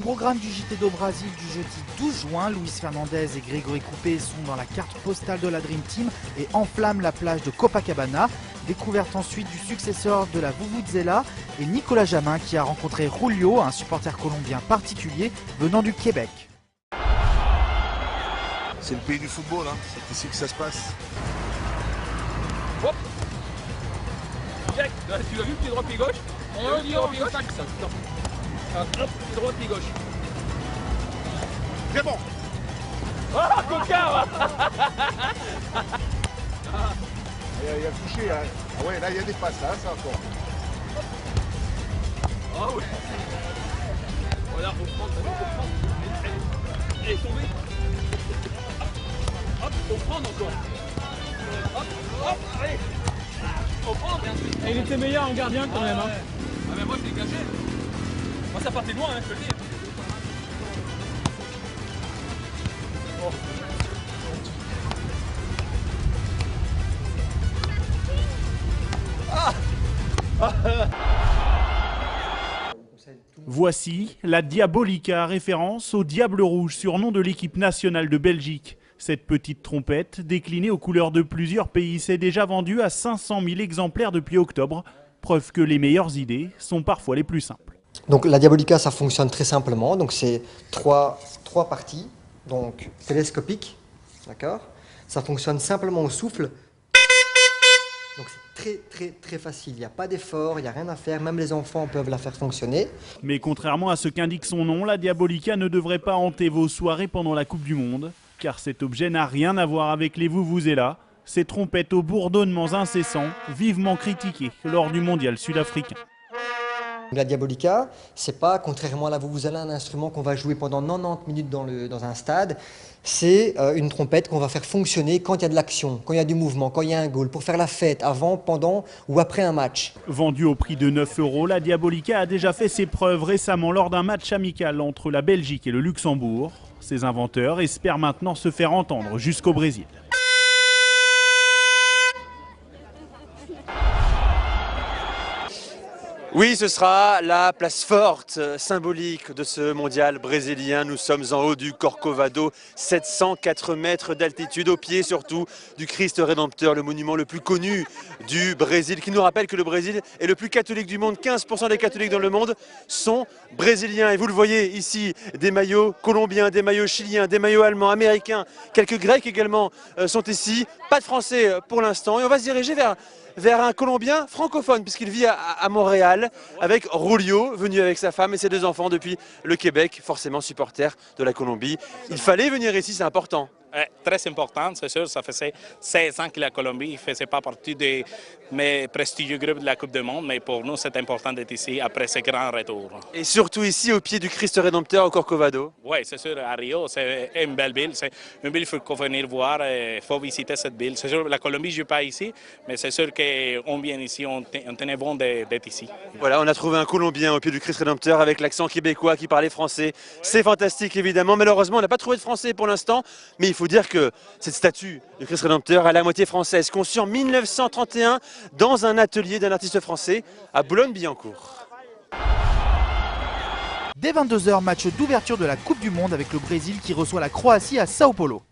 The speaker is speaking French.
programme du JT do Brasil du jeudi 12 juin, Luis Fernandez et Grégory Coupé sont dans la carte postale de la Dream Team et enflamment la plage de Copacabana. Découverte ensuite du successeur de la Vuvuzela et Nicolas Jamin qui a rencontré Julio, un supporter colombien particulier venant du Québec. C'est le pays du football, hein. C'est ici que ça se passe. Hop. Jack, tu l'as vu, pied droit, pied gauche. Pied droit, pied gauche. Pied droit, pied gauche. C'est bon. Ah, coquin. Il a touché, hein. Ah ouais, là il y a des passes, là, ça encore. Ah ouais. Voilà, on prend. Elle est tombée. Hop, on prend encore. Hop, hop, allez. On prend bien. Et il était meilleur en gardien quand même. Hein. Ah mais moi je l'ai gagé. Moi ça partait loin, hein, je te le dis. Oh. Voici la Diabolica, référence au Diable Rouge, surnom de l'équipe nationale de Belgique. Cette petite trompette, déclinée aux couleurs de plusieurs pays, s'est déjà vendue à 500 000 exemplaires depuis octobre. Preuve que les meilleures idées sont parfois les plus simples. Donc la Diabolica, ça fonctionne très simplement. Donc c'est trois parties, donc télescopiques, d'accord. Ça fonctionne simplement au souffle. Donc c'est très facile, il n'y a pas d'effort, il n'y a rien à faire, même les enfants peuvent la faire fonctionner. Mais contrairement à ce qu'indique son nom, la Diabolica ne devrait pas hanter vos soirées pendant la Coupe du Monde, car cet objet n'a rien à voir avec les Vuvuzela, ces trompettes aux bourdonnements incessants, vivement critiquées lors du mondial sud-africain. La Diabolica, c'est pas, contrairement à la Vuvuzela, un instrument qu'on va jouer pendant 90 minutes dans un stade. C'est une trompette qu'on va faire fonctionner quand il y a de l'action, quand il y a du mouvement, quand il y a un goal, pour faire la fête, avant, pendant ou après un match. Vendue au prix de 9 €, la Diabolica a déjà fait ses preuves récemment lors d'un match amical entre la Belgique et le Luxembourg. Ses inventeurs espèrent maintenant se faire entendre jusqu'au Brésil. Oui, ce sera la place forte, symbolique de ce mondial brésilien. Nous sommes en haut du Corcovado, 704 mètres d'altitude, au pied surtout du Christ Rédempteur, le monument le plus connu du Brésil, qui nous rappelle que le Brésil est le plus catholique du monde. 15% des catholiques dans le monde sont brésiliens. Et vous le voyez ici, des maillots colombiens, des maillots chiliens, des maillots allemands, américains, quelques Grecs également sont ici. Pas de Français pour l'instant. Et on va se diriger vers un Colombien francophone, puisqu'il vit à Montréal, avec Julio, venu avec sa femme et ses 2 enfants depuis le Québec, forcément supporter de la Colombie. Il fallait venir ici, c'est important. Très important, c'est sûr. Ça faisait 16 ans que la Colombie ne faisait pas partie de mes prestigieux groupes de la Coupe du Monde, mais pour nous, c'est important d'être ici après ce grand retour. Et surtout ici, au pied du Christ Rédempteur, au Corcovado. Oui, c'est sûr, à Rio, c'est une belle ville. C'est une ville qu'il faut venir voir, il faut visiter cette ville. C'est sûr, la Colombie, je ne joue pas ici, mais c'est sûr qu'on vient ici, on tenait bon d'être ici. Voilà, on a trouvé un Colombien au pied du Christ Rédempteur avec l'accent québécois qui parlait français. C'est fantastique, évidemment. Malheureusement, on n'a pas trouvé de français pour l'instant, mais il faut dire que cette statue du Christ Rédempteur est à la moitié française, conçue en 1931 dans un atelier d'un artiste français à Boulogne-Billancourt. Dès 22 h, match d'ouverture de la Coupe du Monde avec le Brésil qui reçoit la Croatie à Sao Paulo.